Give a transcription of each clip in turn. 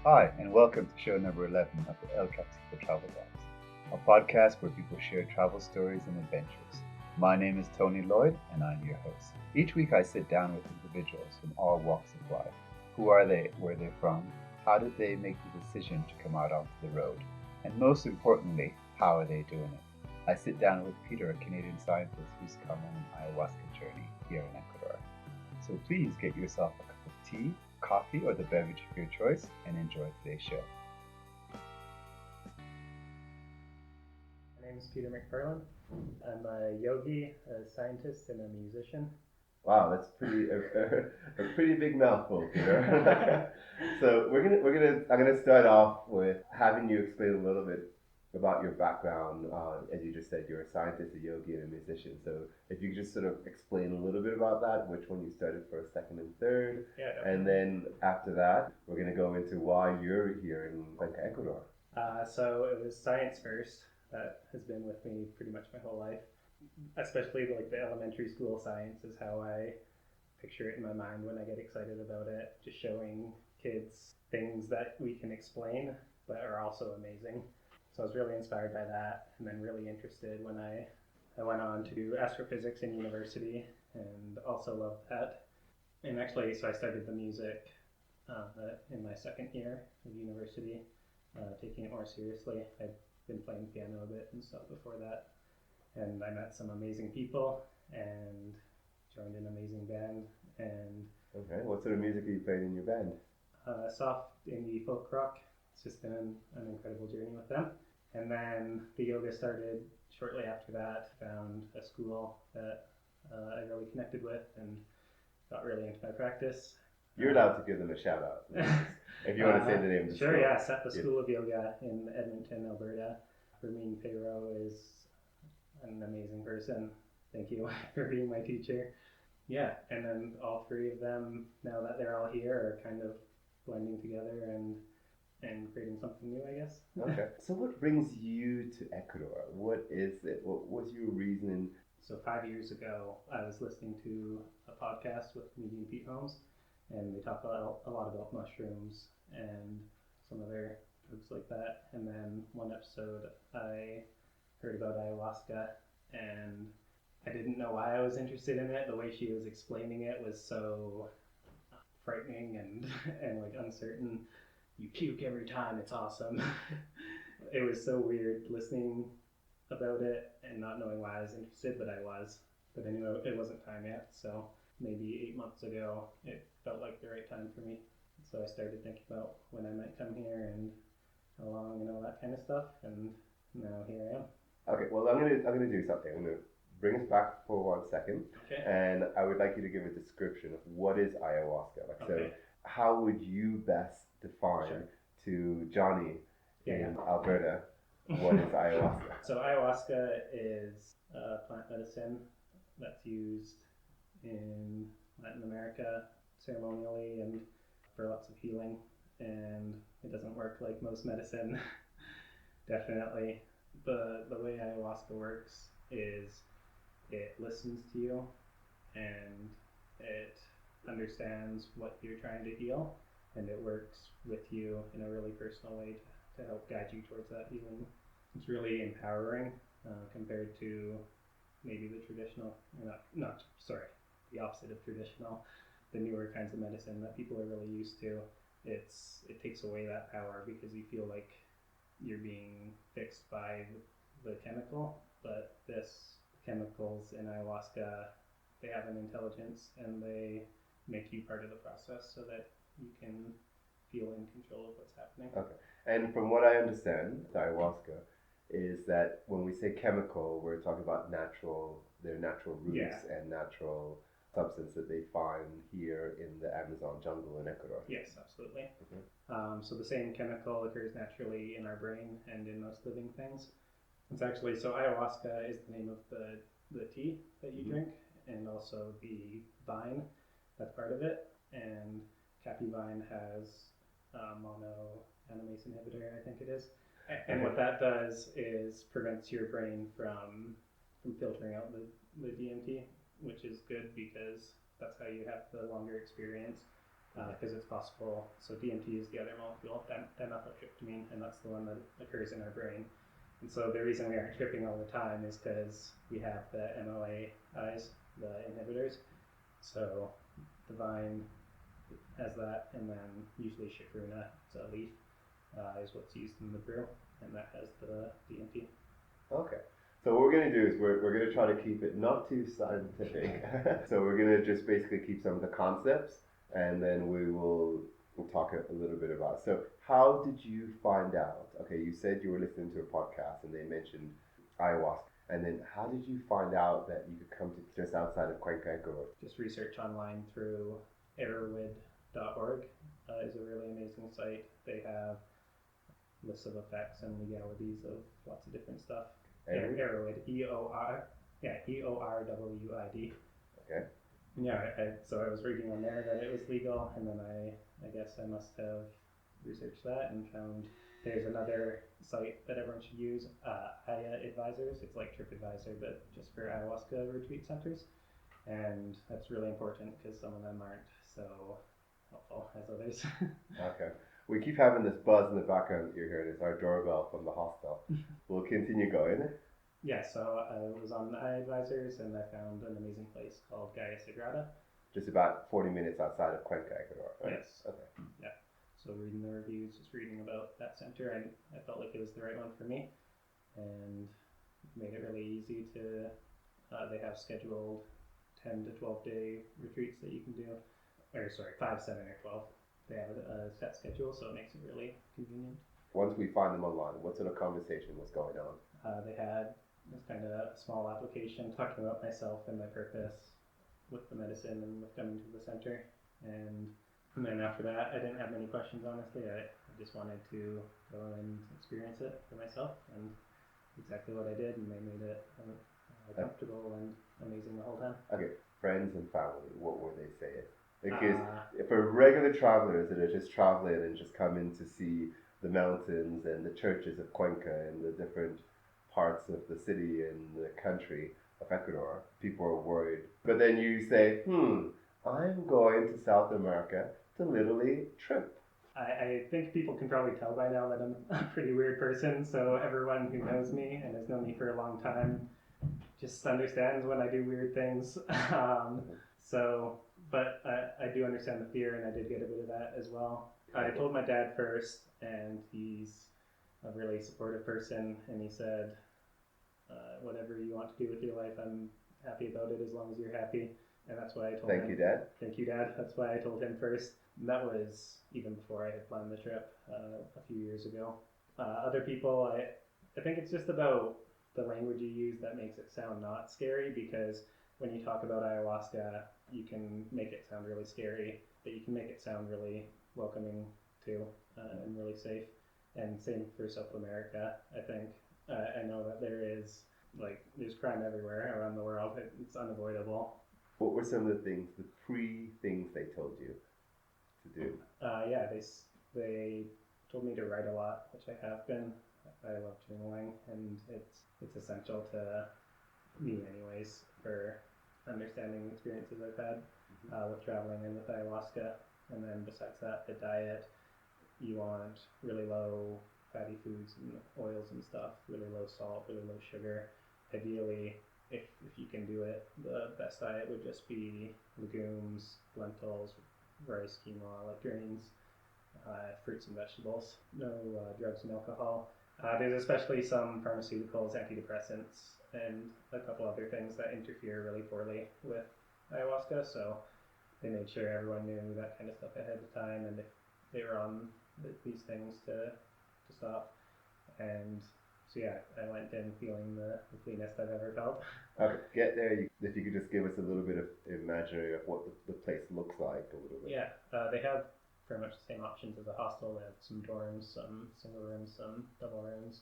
Hi, and welcome to show number 11 of the elcafecitotraveltalks, a podcast where people share travel stories and adventures. My name is Tony Lloyd, and I'm your host. Each week I sit down with individuals from all walks of life. Who are they? Where they're from? How did they make the decision to come out onto the road? And most importantly, how are they doing it? I sit down with Pedro, a Canadian scientist who's come on an ayahuasca journey here in Ecuador. So please get yourself a cup of tea, coffee, or the beverage of your choice and enjoy today's show. My name is Peter Macfarlane. I'm a yogi, a scientist, and a musician. Wow, that's a pretty big mouthful, Peter. So I'm gonna start off with having you explain a little bit about your background. As you just said, you're a scientist, a yogi, and a musician. So if you could just sort of explain a little bit about that, which one you started first, second, and third, and then after that, we're gonna go into why you're here in Cuenca, Ecuador. So it was science first. That has been with me pretty much my whole life. Especially like the elementary school science is how I picture it in my mind when I get excited about it. Just showing kids things that we can explain but are also amazing. So I was really inspired by that, and then really interested when I went on to do astrophysics in university, and also loved that. And actually, so I started the music in my second year of university, taking it more seriously. I'd been playing piano a bit and stuff before that, and I met some amazing people and joined an amazing band. And Okay, what sort of music are you playing in your band? soft indie folk rock. It's just been an incredible journey with them. And then the yoga started shortly after that. Found a school that I really connected with and got really into my practice. You're allowed to give them a shout out if you want to say the name of the Sure, school. yeah. Set the School of Yoga in Edmonton, Alberta. Pedro is an amazing person. Thank you for being my teacher. Yeah, and then all three of them, now that they're all here, are kind of blending together and creating something new, I guess. Okay. So what brings you to Ecuador? What is it? What was your reasoning? So 5 years ago, I was listening to a podcast with comedian Pete Holmes, and they talk a lot about mushrooms and some other drugs like that. And then one episode, I heard about ayahuasca, and I didn't know why I was interested in it. The way she was explaining it was so frightening and like uncertain. You puke every time, it's awesome. It was so weird listening about it and not knowing why I was interested, but I was. But I knew it wasn't time yet, so maybe 8 months ago it felt like the right time for me. So I started thinking about when I might come here and how long and all that kind of stuff, and now here I am. Okay. Well, I'm gonna do something. I'm gonna bring us back for 1 second, Okay. and I would like you to give a description of what is ayahuasca. Like, so, Okay. how would you best define Sure. to Johnny Yeah. in Alberta what is ayahuasca? So ayahuasca is a plant medicine that's used in Latin America ceremonially and for lots of healing, and it doesn't work like most medicine. Definitely. The way ayahuasca works is it listens to you and it understands what you're trying to heal, and it works with you in a really personal way to help guide you towards that healing. It's really empowering compared to maybe the traditional, the opposite of traditional, the newer kinds of medicine that people are really used to. It takes away that power because you feel like you're being fixed by the chemical, but this chemicals in ayahuasca, they have an intelligence and they make you part of the process so that you can feel in control of what's happening. Okay. And from what I understand, ayahuasca is that when we say chemical, we're talking about their natural roots and natural substance that they find here in the Amazon jungle in Ecuador. Yes, absolutely. Okay. So the same chemical occurs naturally in our brain and in most living things. It's actually, so ayahuasca is the name of the tea that you drink, and also the vine that's part of it. And Cappy vine has monoamidase inhibitor, I think it is. And what that does is prevents your brain from filtering out the DMT, which is good because that's how you have the longer experience. because it's possible. So DMT is the other molecule, dimethyltryptamine, and that's the one that occurs in our brain. And so the reason we aren't tripping all the time is because we have the MOAIs, the inhibitors. So the vine has that, and then usually chacruna, it's a leaf, is what's used in the brew, and that has the DMT. Okay. So what we're going to do is we're going to try to keep it not too scientific. So we're going to just basically keep some of the concepts, and then we'll talk a little bit about it. So how did you find out? Okay, you said you were listening to a podcast and they mentioned ayahuasca. And then how did you find out that you could come to just outside of Cuenca, Ecuador? Just research online through erowid.org is a really amazing site. They have lists of effects and legalities of lots of different stuff. Erowid, E-O-R, yeah, E-O-R-W-I-D. Okay. Yeah, so I was reading on there that it was legal, and then I guess I must have researched that and found there's another site that everyone should use, Aya Advisors. It's like TripAdvisor, but just for ayahuasca retreat centers. And that's really important because some of them aren't so helpful as others. Okay. We keep having this buzz in the background that you're hearing. It's our doorbell from the hostel. We'll continue going. Yeah, so I was on Aya Advisors and I found an amazing place called Gaia Sagrada. Just about 40 minutes outside of Cuenca, Ecuador, right? Yes. Okay. Yeah. So reading the reviews, just reading about that center, and I felt like it was the right one for me, and made it really easy to. They have scheduled 10 to 12 day retreats that you can do, 5, 7, or 12. They have a set schedule, so it makes it really convenient. Once we find them online, what sort of conversation was going on? They had this kind of a small application talking about myself and my purpose with the medicine and with coming to the center, and then after that, I didn't have many questions, honestly. I just wanted to go and experience it for myself, and exactly what I did, and they made it comfortable and amazing the whole time. Okay, friends and family, what were they saying? Because for regular travelers that are just traveling and just coming to see the mountains and the churches of Cuenca and the different parts of the city and the country of Ecuador, people are worried. But then you say, I'm going to South America to literally trip. I think people can probably tell by now that I'm a pretty weird person, so everyone who knows me and has known me for a long time just understands when I do weird things. But I do understand the fear, and I did get a bit of that as well. I told my dad first, and he's a really supportive person, and he said, whatever you want to do with your life, I'm happy about it as long as you're happy. And that's why I told him. Thank you, Dad. Thank you, Dad. That's why I told him first. And that was even before I had planned the trip a few years ago. Other people, I think it's just about the language you use that makes it sound not scary, because when you talk about ayahuasca, you can make it sound really scary, but you can make it sound really welcoming too, and really safe. And same for South America, I think. I know that there's crime everywhere around the world. It's unavoidable. What were some of the things, the things they told you to do? They told me to write a lot, which I have been. I love journaling, and it's essential to me anyways for understanding the experiences I've had with traveling and with ayahuasca. And then besides that, the diet, you want really low fatty foods and oils and stuff, really low salt, really low sugar. Ideally, if you can do it, the best diet would just be legumes, lentils, rice, quinoa, like grains, fruits and vegetables. No drugs and alcohol. There's especially some pharmaceuticals, antidepressants, and a couple other things that interfere really poorly with ayahuasca, so they made sure everyone knew that kind of stuff ahead of time, and if they were on these things to stop. And so yeah, I went in feeling the cleanest I've ever felt. Okay, get there. If you could just give us a little bit of imaginary of what the place looks like a little bit. Yeah, they have pretty much the same options as a hostel. They have some dorms, some single rooms, some double rooms,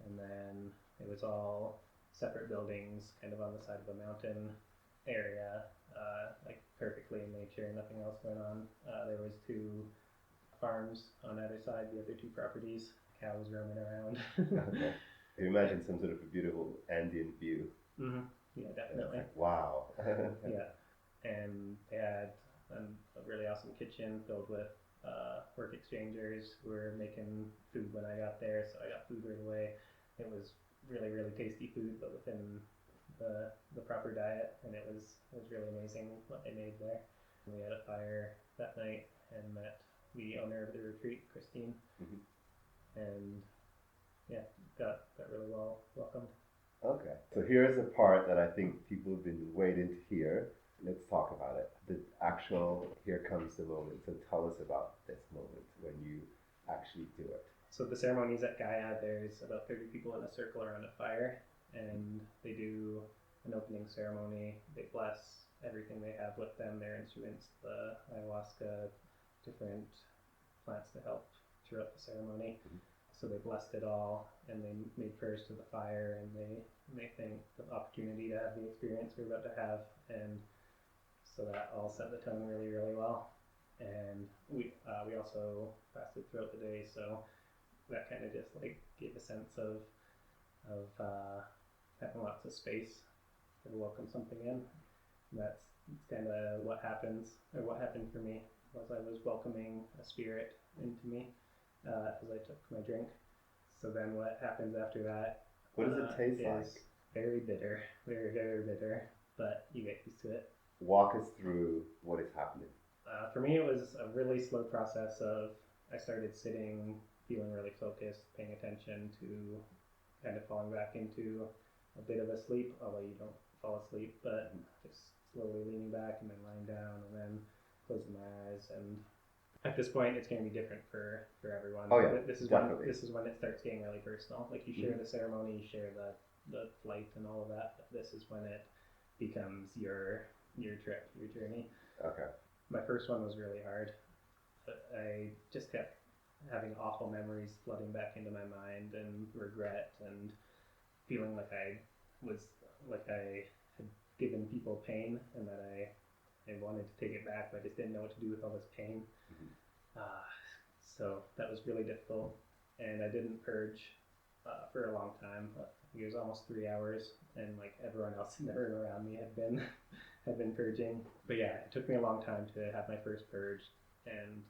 and then it was all separate buildings, kind of on the side of a mountain area, like perfectly in nature, nothing else going on. There was 2 farms on either side, the other 2 properties, cows roaming around. Okay. You imagine some sort of a beautiful Andean view. Mm-hmm. Yeah, definitely. Wow. Yeah, and they had and a really awesome kitchen filled with work exchangers who were making food when I got there, so I got food right away. It was really, really tasty food, but within the proper diet, and it was really amazing what they made there. And we had a fire that night and met the owner of the retreat, Christine, and yeah, got really well welcomed. Okay, so here's a part that I think people have been waiting to hear. Let's talk about it. The actual, here comes the moment. So tell us about this moment when you actually do it. So the ceremonies at Gaia, there's about 30 people in a circle around a fire, and they do an opening ceremony. They bless everything they have with them, their instruments, the ayahuasca, different plants to help throughout the ceremony. So they blessed it all, and they made prayers to the fire, and they thanked the opportunity to have the experience we're about to have, and so that all set the tone really, really well. And we also fasted throughout the day, so that kind of just like gave a sense of having lots of space to welcome something in. And that's kind of what happened for me, was I was welcoming a spirit into me as I took my drink. So then what happens after that? What does it taste like? Is very bitter, very, very bitter, but you get used to it. Walk us through what is happening. For me, it was a really slow process of, I started sitting, feeling really focused, paying attention to kind of falling back into a bit of a sleep, although you don't fall asleep, but just slowly leaning back and then lying down and then closing my eyes. And at this point, it's going to be different for everyone. Oh yeah, this is definitely. This is when it starts getting really personal. Like you share the ceremony, you share the flight and all of that, but this is when it becomes your trip, your journey. Okay. My first one was really hard. I just kept having awful memories flooding back into my mind, and regret, and feeling like I had given people pain, and that I wanted to take it back, but I just didn't know what to do with all this pain. So that was really difficult, and I didn't purge for a long time. It was almost 3 hours, and like everyone else in the room around me had been purging. But yeah, it took me a long time to have my first purge, and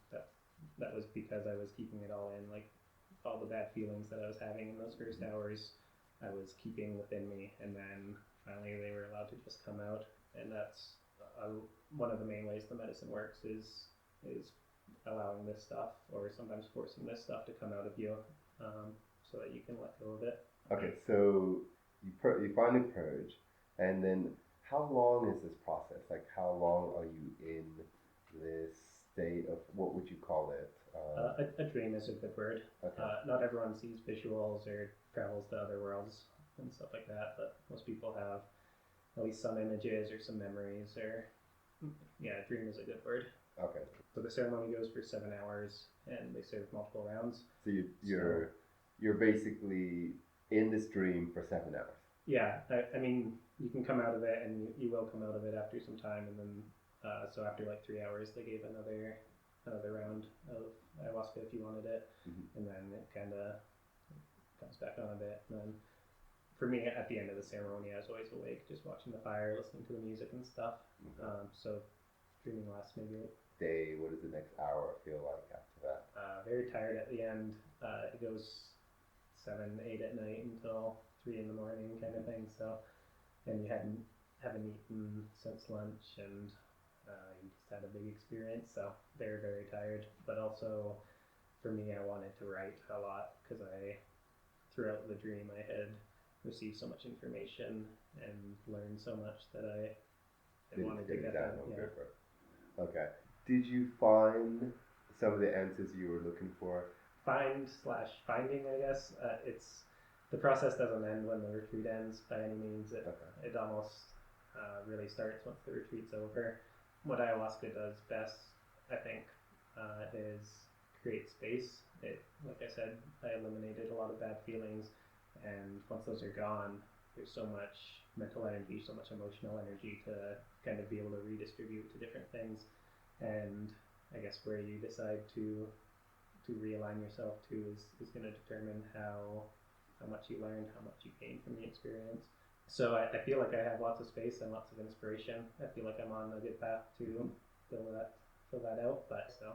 that was because I was keeping it all in. Like all the bad feelings that I was having in those first hours, I was keeping within me, and then finally they were allowed to just come out. And that's one of the main ways the medicine works is allowing this stuff, or sometimes forcing this stuff to come out of you, so that you can let go of it. Okay, so you finally purge, and then how long is this process? Like, how long are you in this state of, what would you call it? A dream is a good word. Okay. Not everyone sees visuals or travels to other worlds and stuff like that, but most people have at least some images or some memories, or yeah, dream is a good word. Okay. So the ceremony goes for 7 hours, and they serve multiple rounds. So you're basically in this dream for 7 hours. Yeah, I mean, you can come out of it, and you will come out of it after some time, and then so after like 3 hours, they gave another round of ayahuasca if you wanted it, and then it kind of comes back on a bit. And then for me, at the end of the ceremony, I was always awake, just watching the fire, listening to the music and stuff. So dreaming lasts maybe Day. What does the next hour feel like after that? very tired at the end. It goes 7, 8 at night until 3 in the morning, kind of thing. So, and you haven't eaten since lunch, and you just had a big experience. So very, very tired. But also, for me, I wanted to write a lot, because throughout the dream, I had received so much information and learned so much that I wanted to get that. Yeah. Okay. Did you find some of the answers you were looking for? Finding, I guess. It's the process doesn't end when the retreat ends by any means. It almost really starts once the retreat's over. What ayahuasca does best, I think, is create space. Like I said, I eliminated a lot of bad feelings, and once those are gone, there's so much mental energy, so much emotional energy to kind of be able to redistribute to different things. And I guess where you decide to realign yourself to is going to determine how much you learn, how much you gain from the experience. So I feel like I have lots of space and lots of inspiration. I feel like I'm on a good path to fill that out, but so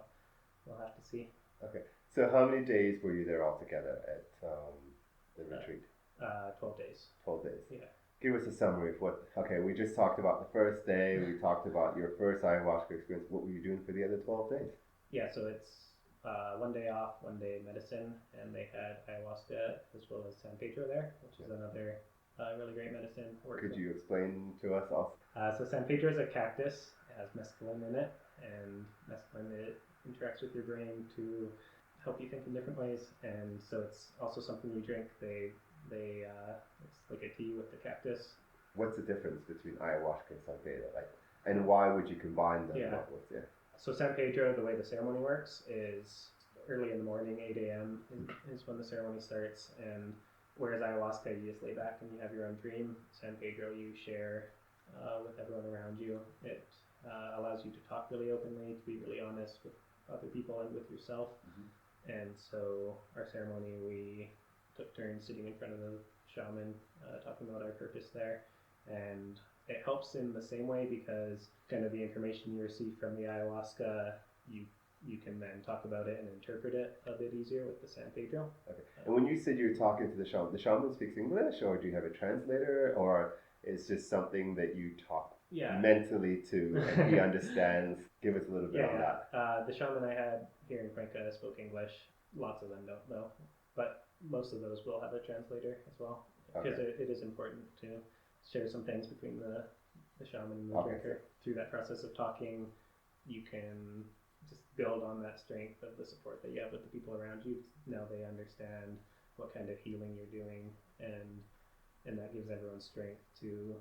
we'll have to see. Okay. So how many days were you there altogether at the retreat? 12 days. 12 days. Yeah. Give us a summary of what. Okay, we just talked about the first day. We talked about your first ayahuasca experience. What were you doing for the other 12 days? Yeah, so it's 1 day off, 1 day medicine, and they had ayahuasca as well as San Pedro there, which is another really great medicine. Could you explain to us also? So San Pedro is a cactus. It has mescaline in it, and mescaline it interacts with your brain to help you think in different ways, and so it's also something you drink. It's like a tea with the cactus. What's the difference between ayahuasca and San Pedro? And why would you combine them? Yeah. So San Pedro, the way the ceremony works is early in the morning, 8 a.m. is when the ceremony starts, and whereas ayahuasca, you just lay back and you have your own dream. San Pedro, you share with everyone around you. It allows you to talk really openly, to be really honest with other people and with yourself. Mm-hmm. And so our ceremony, we took turns sitting in front of the shaman, talking about our purpose there, and it helps in the same way because kind of the information you receive from the ayahuasca, you can then talk about it and interpret it a bit easier with the San Pedro. Okay. And when you said you're talking to the shaman speaks English, or do you have a translator, or is just something that you talk mentally to and he understands? Give us a little bit on that. The shaman I had here in Cuenca spoke English. Lots of them don't though, but most of those will have a translator as well, because it is important to share some things between the shaman and the drinker. Through that process of talking, you can just build on that strength of the support that you have with the people around you. Now they understand what kind of healing you're doing, and that gives everyone strength to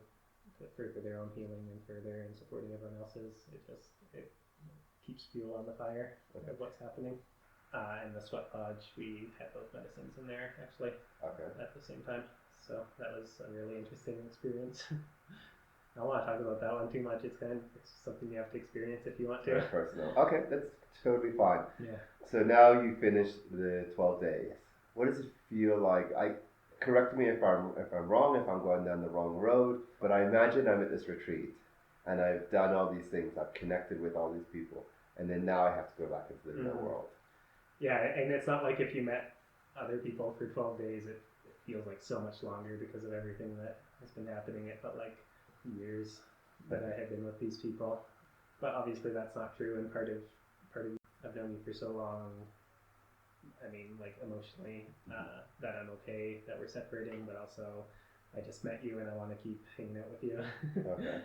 further their own healing and further in supporting everyone else's. It keeps fuel on the fire of what's happening. And the sweat lodge, we had both medicines in there actually at the same time. So that was a really interesting experience. I don't want to talk about that one too much. It's something you have to experience if you want to. Very personal. Okay, that's totally fine. Yeah. So now you finished the 12 days. What does it feel like? Correct me if I'm wrong, if I'm going down the wrong road, but I imagine I'm at this retreat and I've done all these things. I've connected with all these people, and then now I have to go back into the real world. Yeah, and it's not like if you met other people for 12 days, it feels like so much longer because of everything that has been happening. It felt like years that I had been with these people, but obviously that's not true. And part of I've known you for so long. I mean, like emotionally, that I'm okay that we're separating, but also I just met you and I want to keep hanging out with you. Okay.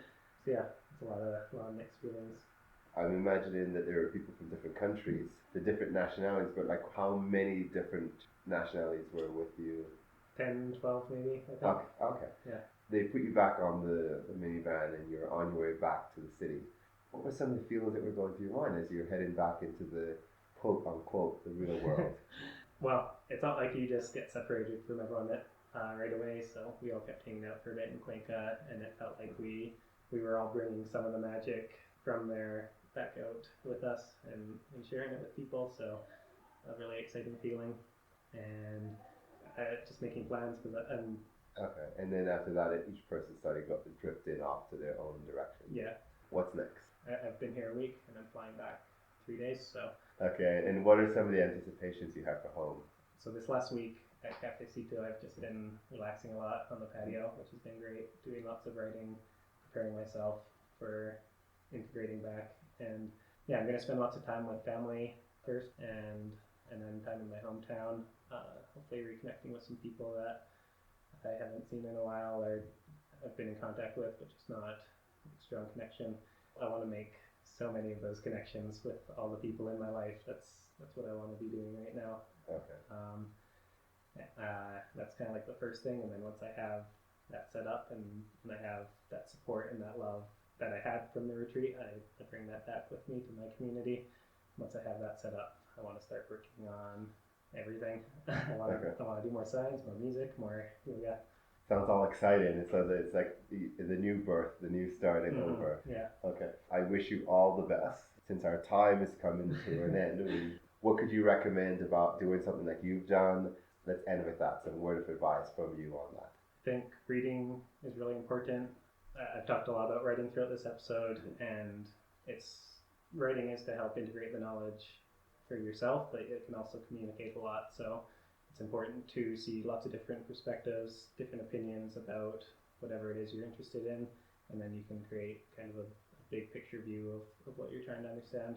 So yeah, it's a lot of mixed feelings. I'm imagining that there are people from different countries, the different nationalities, but like how many different nationalities were with you? 10, 12 maybe, I think. Okay. Yeah. They put you back on the minivan and you're on your way back to the city. What were some of the feelings that were going through your mind as you're heading back into the quote unquote the real world? Well, it's not like you just get separated from everyone right away, so we all kept hanging out for a bit in Cuenca, and it felt like we were all bringing some of the magic from there back out with us and sharing it with people, so a really exciting feeling, and just making plans for that. Okay, and then after that, each person started drifting off to their own direction. Yeah. What's next? I've been here a week, and I'm flying back 3 days, so. Okay, and what are some of the anticipations you have for home? So this last week at Cafecito, I've just been relaxing a lot on the patio, which has been great, doing lots of writing, preparing myself for integrating back, and yeah, I'm going to spend lots of time with family first, and then time in my hometown, hopefully reconnecting with some people that I haven't seen in a while or I've been in contact with, but just not a strong connection. I want to make so many of those connections with all the people in my life. That's what I want to be doing right now. Okay. That's kind of like the first thing, and then once I have that set up and I have that support and that love that I had from the retreat, I bring that back with me to my community. Once I have that set up, I want to start working on everything. I want to do more science, more music, more yoga. Sounds all exciting. So it's like the new birth, the new starting over. Yeah. Okay. I wish you all the best. Since our time is coming to an end, what could you recommend about doing something like you've done? Let's end with that. Some word of advice from you on that. I think reading is really important. I've talked a lot about writing throughout this episode, and it's writing is to help integrate the knowledge for yourself, but it can also communicate a lot. So it's important to see lots of different perspectives, different opinions about whatever it is you're interested in, and then you can create kind of a big picture view of what you're trying to understand.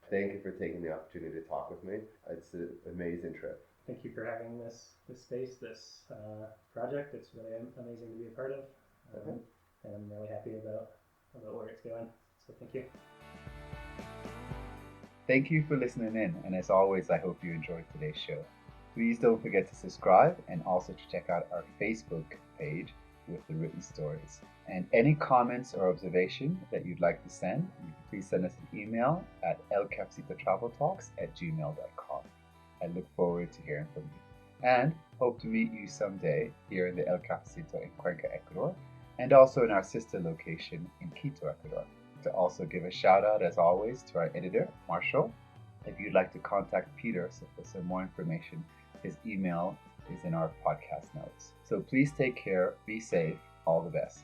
Thank you for taking the opportunity to talk with me. It's an amazing trip. Thank you for having this space, this project. It's really amazing to be a part of, and I'm really happy about where it's going. So thank you. Thank you for listening in, and as always, I hope you enjoyed today's show. Please don't forget to subscribe and also to check out our Facebook page with the written stories. And any comments or observation that you'd like to send, you can please send us an email at elcafecitotraveltalks@gmail.com. I look forward to hearing from you and hope to meet you someday here in the El Cafecito in Cuenca, Ecuador, and also in our sister location in Quito, Ecuador. To also give a shout out, as always, to our editor, Marshall. If you'd like to contact Peter for some more information, his email is in our podcast notes. So please take care, be safe, all the best.